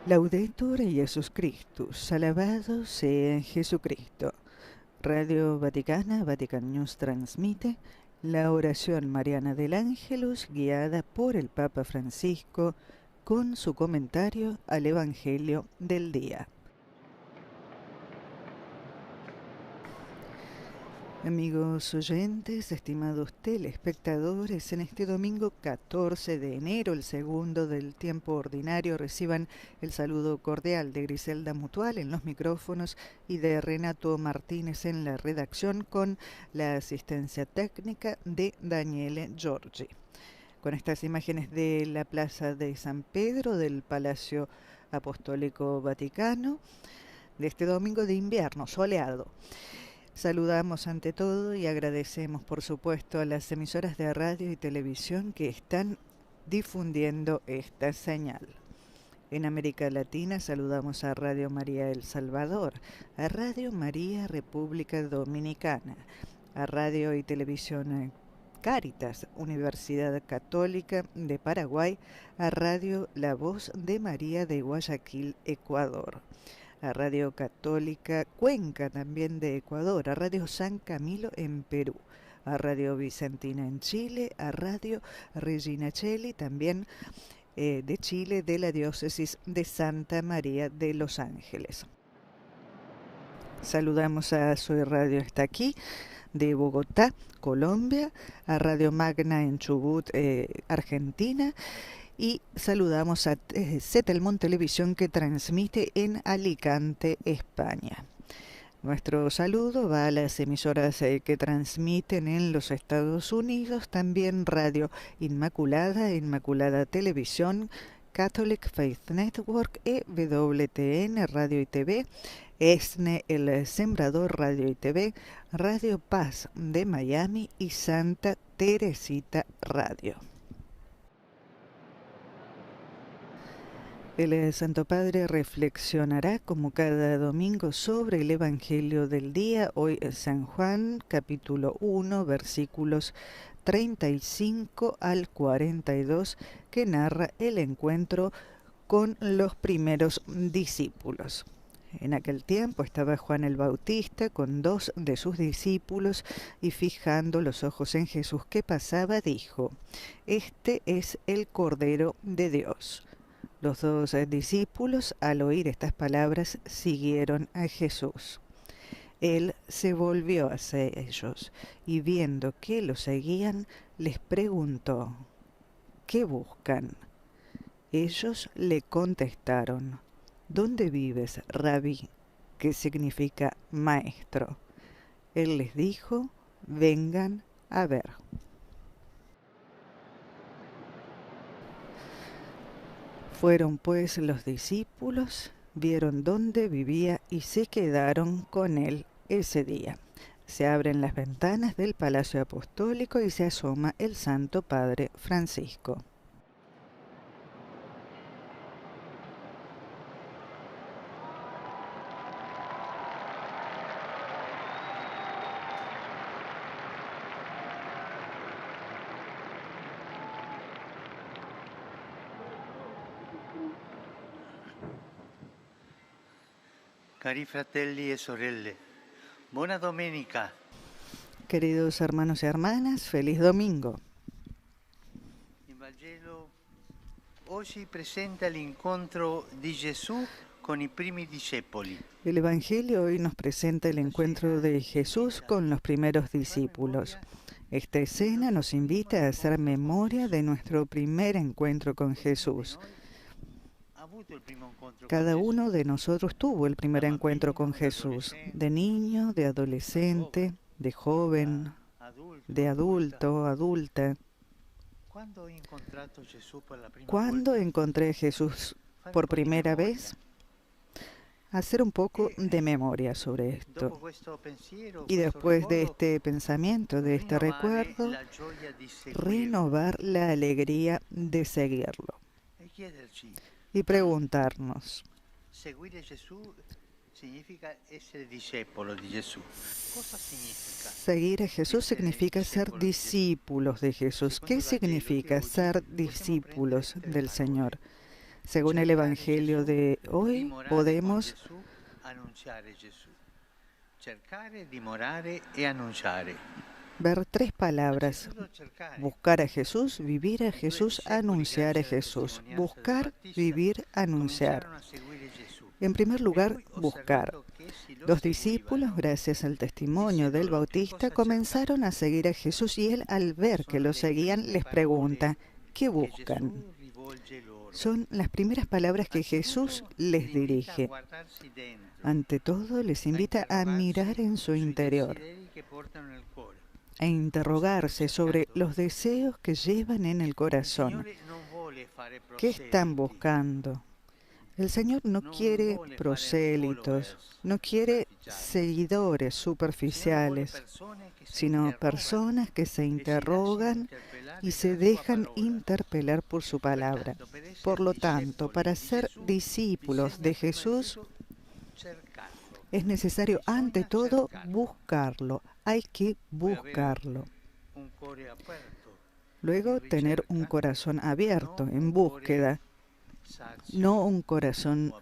Laudetur Jesus Christus, alabado sea Jesucristo. Radio Vaticana, Vatican News transmite la oración mariana del Ángelus guiada por el Papa Francisco con su comentario al Evangelio del día. Amigos oyentes, estimados telespectadores, en este domingo 14 de enero, el segundo del tiempo ordinario, reciban el saludo cordial de Griselda Mutual en los micrófonos y de Renato Martínez en la redacción, con la asistencia técnica de Daniele Giorgi. Con estas imágenes de la Plaza de San Pedro, del Palacio Apostólico Vaticano, de este domingo de invierno soleado, saludamos ante todo y agradecemos, por supuesto, a las emisoras de radio y televisión que están difundiendo esta señal. En América Latina saludamos a Radio María El Salvador, a Radio María República Dominicana, a Radio y Televisión Cáritas, Universidad Católica de Paraguay, a Radio La Voz de María de Guayaquil, Ecuador, a Radio Católica Cuenca también de Ecuador, a Radio San Camilo en Perú, a Radio Vicentina en Chile, a Radio Regina Coeli también de Chile, de la diócesis de Santa María de Los Ángeles. Saludamos a Soy Radio Está Aquí de Bogotá, Colombia, a Radio Magna en Chubut, Argentina, y saludamos a Setelmont Televisión, que transmite en Alicante, España. Nuestro saludo va a las emisoras que transmiten en los Estados Unidos, también Radio Inmaculada, Inmaculada Televisión, Catholic Faith Network, EWTN Radio y TV, ESNE El Sembrador Radio y TV, Radio Paz de Miami y Santa Teresita Radio. El Santo Padre reflexionará como cada domingo sobre el Evangelio del día. Hoy es San Juan, capítulo 1, versículos 35 al 42, que narra el encuentro con los primeros discípulos. En aquel tiempo estaba Juan el Bautista con 2 de sus discípulos, y fijando los ojos en Jesús que pasaba, dijo: «Este es el Cordero de Dios». Los 2 discípulos, al oír estas palabras, siguieron a Jesús. Él se volvió hacia ellos y, viendo que lo seguían, les preguntó: «¿Qué buscan?». Ellos le contestaron: «¿Dónde vives, Rabí?», que significa maestro. Él les dijo: «Vengan a ver». Fueron pues los discípulos, vieron dónde vivía y se quedaron con él ese día. Se abren las ventanas del Palacio Apostólico y se asoma el Santo Padre Francisco. Cari fratelli e sorelle, buona domenica. Queridos hermanos y hermanas, feliz domingo. Il Vangelo oggi presenta l'incontro di Gesù con i primi discepoli. El Evangelio hoy nos presenta el encuentro de Jesús con los primeros discípulos. Esta escena nos invita a hacer memoria de nuestro primer encuentro con Jesús. Cada uno de nosotros tuvo el primer encuentro con Jesús, de niño, de adolescente, de joven, de adulto, adulta. ¿Cuándo encontré a Jesús por primera vez? Hacer un poco de memoria sobre esto. Y después de este pensamiento, de este recuerdo, renovar la alegría de seguirlo. Y preguntarnos: seguir a Jesús significa ser discípulo de Jesús. ¿Cosa significa? Seguir a Jesús significa ser discípulos de Jesús. ¿Qué significa ser discípulos del Señor? Según el Evangelio de hoy, podemos ver tres palabras: buscar a Jesús, vivir a Jesús, anunciar a Jesús. Buscar, vivir, anunciar. En primer lugar, buscar. Los discípulos, gracias al testimonio del Bautista, comenzaron a seguir a Jesús y él, al ver que lo seguían, les pregunta: ¿qué buscan? Son las primeras palabras que Jesús les dirige. Ante todo, les invita a mirar en su interior, a interrogarse sobre los deseos que llevan en el corazón. ¿Qué están buscando? El Señor no quiere prosélitos, no quiere seguidores superficiales, sino personas que se interrogan y se dejan interpelar por su palabra. Por lo tanto, para ser discípulos de Jesús, es necesario ante todo buscarlo. Hay que buscarlo. Luego, tener un corazón abierto, en búsqueda. No un corazón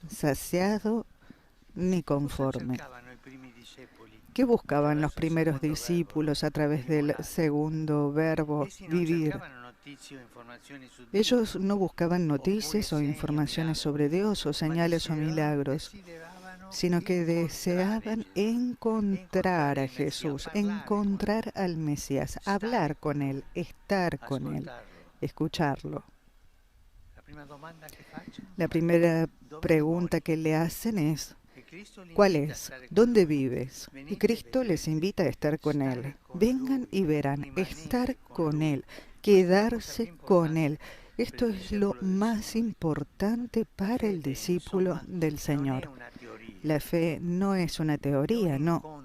saciado ni conforme. ¿Qué buscaban los primeros discípulos a través del segundo verbo, vivir? Ellos no buscaban noticias o informaciones sobre Dios o señales o milagros, sino que deseaban encontrar a Jesús, encontrar al Mesías, hablar con Él, estar con Él, escucharlo. La primera pregunta que le hacen es: ¿cuál es? ¿Dónde vives? Y Cristo les invita a estar con Él. Vengan y verán, estar con Él, quedarse con Él. Esto es lo más importante para el discípulo del Señor. La fe no es una teoría, no.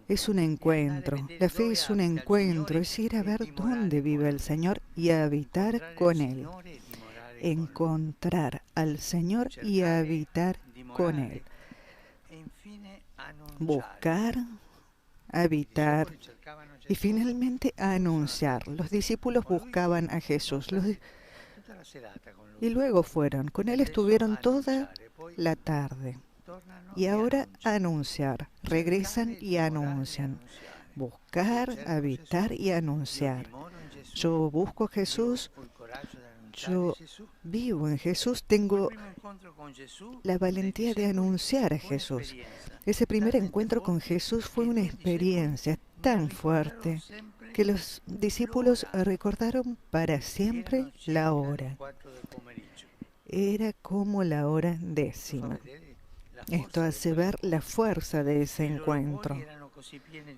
Es un encuentro. La fe es un encuentro, es ir a ver dónde vive el Señor y a habitar con Él. Encontrar al Señor y a habitar con Él. Buscar, habitar y finalmente anunciar. Los discípulos buscaban a Jesús y luego fueron. Con Él estuvieron toda la tarde. Y ahora anunciar. Regresan y anuncian. Buscar, habitar y anunciar. Yo busco a Jesús. Yo vivo en Jesús, tengo la valentía de anunciar a Jesús. Ese primer encuentro con Jesús fue una experiencia tan fuerte que los discípulos recordaron para siempre la hora. Era como la hora 10ª. Esto hace ver la fuerza de ese encuentro.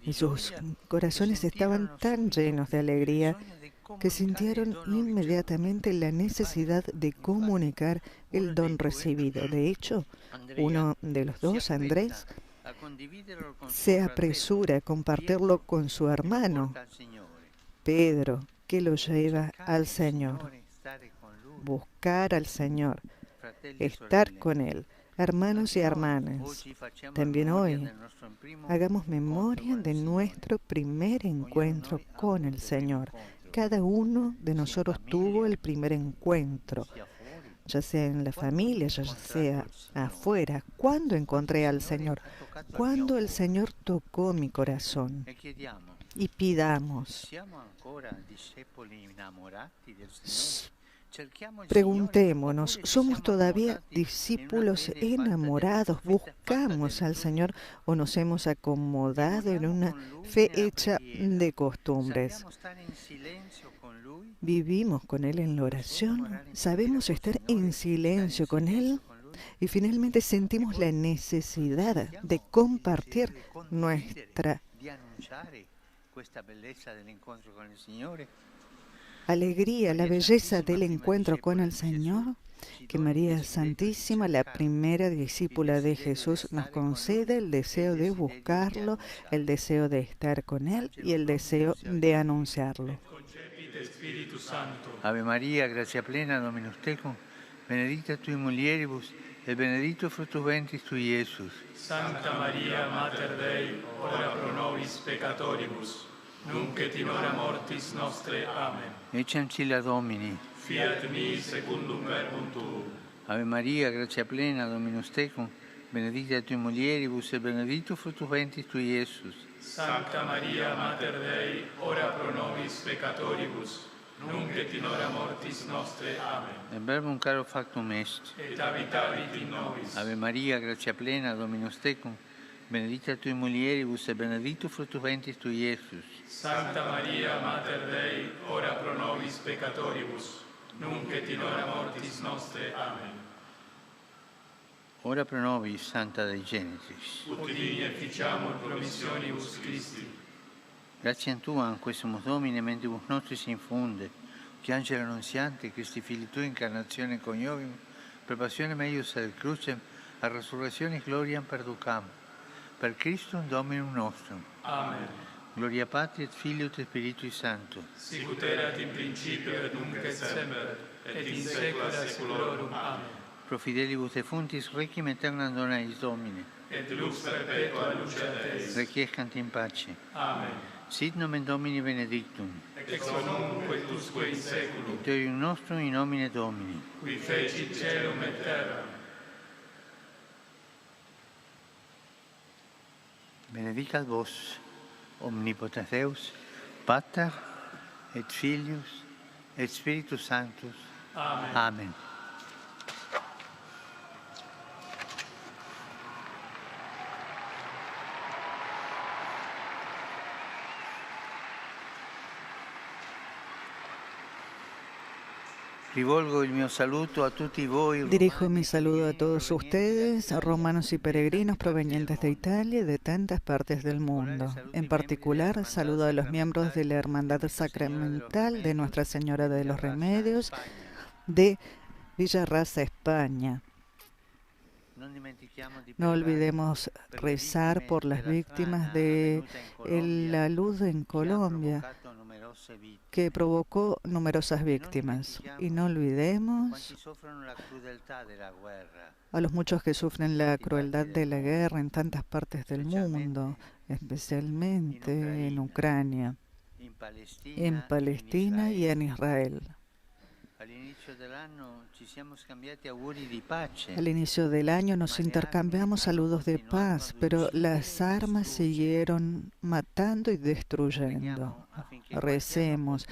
Y sus corazones estaban tan llenos de alegría que sintieron inmediatamente la necesidad de comunicar el don recibido. De hecho, uno de los dos, Andrés, se apresura a compartirlo con su hermano, Pedro, que lo lleva al Señor. Buscar al Señor, estar con Él. Hermanos y hermanas, también hoy hagamos memoria de nuestro primer encuentro con el Señor. Cada uno de nosotros tuvo el primer encuentro, ya sea en la familia, ya sea afuera. ¿Cuándo encontré al Señor? Cuando el Señor tocó mi corazón. Y pidamos. Preguntémonos, ¿somos todavía discípulos enamorados? ¿Buscamos al Señor o nos hemos acomodado en una fe hecha de costumbres? ¿Vivimos con Él en la oración? ¿Sabemos estar en silencio con Él? Y finalmente sentimos la necesidad de compartir nuestra alegría, la belleza del encuentro con el Señor, que María Santísima, la primera discípula de Jesús, nos concede el deseo de buscarlo, el deseo de estar con Él y el deseo de anunciarlo. Ave María, gracia plena, Dominus tecum, benedicta tui mulieribus, et benedictus fructus ventris tui, Iesus. Santa Maria, Mater Dei, ora pro nobis peccatoribus, nunc et in hora mortis nostre. Amen. Ecce ancilla Domini. fiat mi secundum verbum tuum. Ave Maria, grazia plena, Dominus tecum, benedicta tui mulieribus et benedictus fructus ventris tui, Iesus. Sancta Maria, Mater Dei, ora pro nobis peccatoribus, nunc et in hora mortis nostre. Amen. Et verbum caro factum est. Et habitavit in nobis. Ave Maria, grazia plena, Dominus tecum, benedicta tui mulieribus et benedictus fructus ventris tui, Iesus. Sancta Maria, Mater Dei, ora pro nobis peccatoribus, nunc et in hora mortis nostre. Amen. Ora pro nobis, Santa Dei Genesis. Ut digni efficiamur promissionibus Christi. Grazie a Tua, quesumus Domine, mentibus nostris infunde, che angelo annunziante, Christi Fili Tui, incarnazione coniovim, per passione meius ad crucem, a resurrectionis gloriam perducam, per Christum Dominum nostrum. Amen. Gloria Patri et Filio et Spiritui Sancto. Sicut erat in principio et nunc et semper, et in saecula saeculorum. Amen. Pro fidelibus defuntis requiem aeternam dona eis Domine. Et lux perpetua lucet eis. Requiescant in pace. Amen. Sit nomen Domini benedictum. Ex nunc et usque in saeculum. Victorium nostrum in nomine Domini. Qui fecit caelum et terram. Benedicat vos, omnipotens Deus, Pater et Filius et Spiritus Sanctus. Amen. Amen. Rivolgo il mio saluto a tutti voi. Dirijo mi saludo a todos ustedes, romanos y peregrinos provenientes de Italia y de tantas partes del mundo. En particular, saludo a los miembros de la Hermandad Sacramental de Nuestra Señora de los Remedios de Villarraza, España. No olvidemos rezar por las víctimas de la luz en Colombia, que provocó numerosas víctimas. Y no olvidemos a los muchos que sufren la crueldad de la guerra en tantas partes del mundo, especialmente en Ucrania, en Palestina y en Israel. Al inicio del año nos intercambiamos saludos de paz, pero las armas siguieron matando y destruyendo. Recemos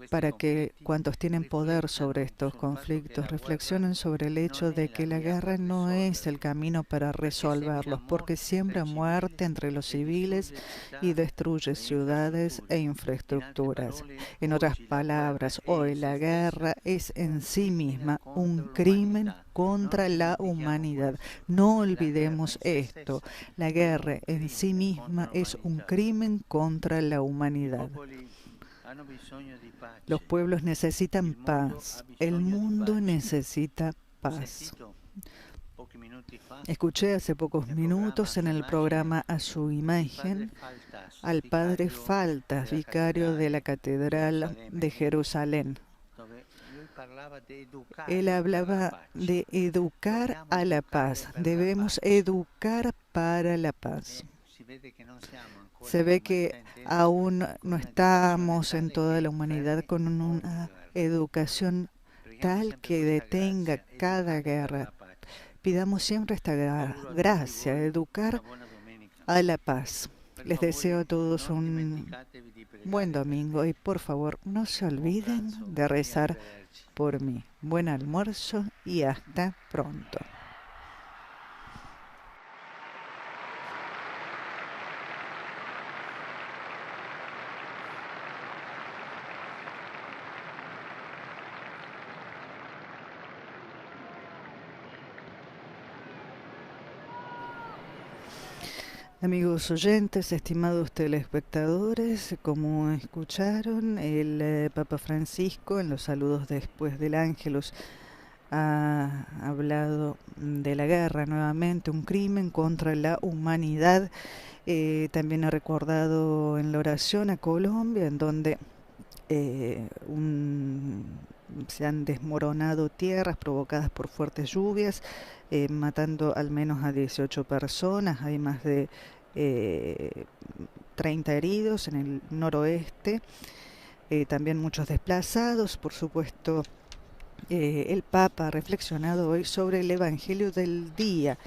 para que cuantos tienen poder sobre estos conflictos reflexionen sobre el hecho de que la guerra no es el camino para resolverlos, porque siembra muerte entre los civiles y destruye ciudades e infraestructuras. En otras palabras, hoy la guerra es en sí misma un crimen contra la humanidad. No olvidemos esto. La guerra en sí misma es un crimen contra la humanidad. Los pueblos necesitan paz. El mundo necesita paz. Escuché hace pocos minutos en el programa A Su Imagen al padre Faltas, vicario de la Catedral de Jerusalén. Él hablaba de educar a la paz. Debemos educar para la paz. Se ve que aún no estamos en toda la humanidad con una educación tal que detenga cada guerra. Pidamos siempre esta gracia, educar a la paz. Les deseo a todos un buen domingo y por favor no se olviden de rezar por mí. Buen almuerzo y hasta pronto. Amigos oyentes, estimados telespectadores, como escucharon, el Papa Francisco en los saludos después del Ángelus ha hablado de la guerra nuevamente, un crimen contra la humanidad. También ha recordado en la oración a Colombia, en donde se han desmoronado tierras provocadas por fuertes lluvias, matando al menos a 18 personas. Hay más de 30 heridos en el noroeste, también muchos desplazados. Por supuesto, el Papa ha reflexionado hoy sobre el Evangelio del día.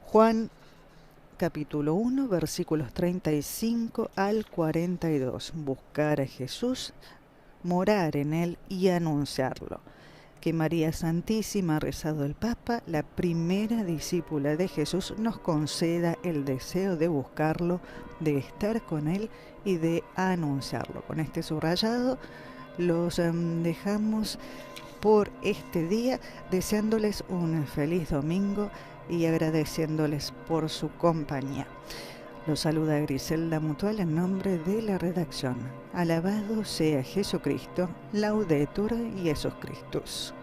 Juan capítulo 1, versículos 35 al 42. Buscar a Jesús, morar en él y anunciarlo. Que María Santísima, ha rezado el Papa, la primera discípula de Jesús, nos conceda el deseo de buscarlo, de estar con él y de anunciarlo. Con este subrayado los dejamos por este día, deseándoles un feliz domingo y agradeciéndoles por su compañía. Los saluda Griselda Mutual en nombre de la redacción. Alabado sea Jesucristo, Laudetur Jesus Christus.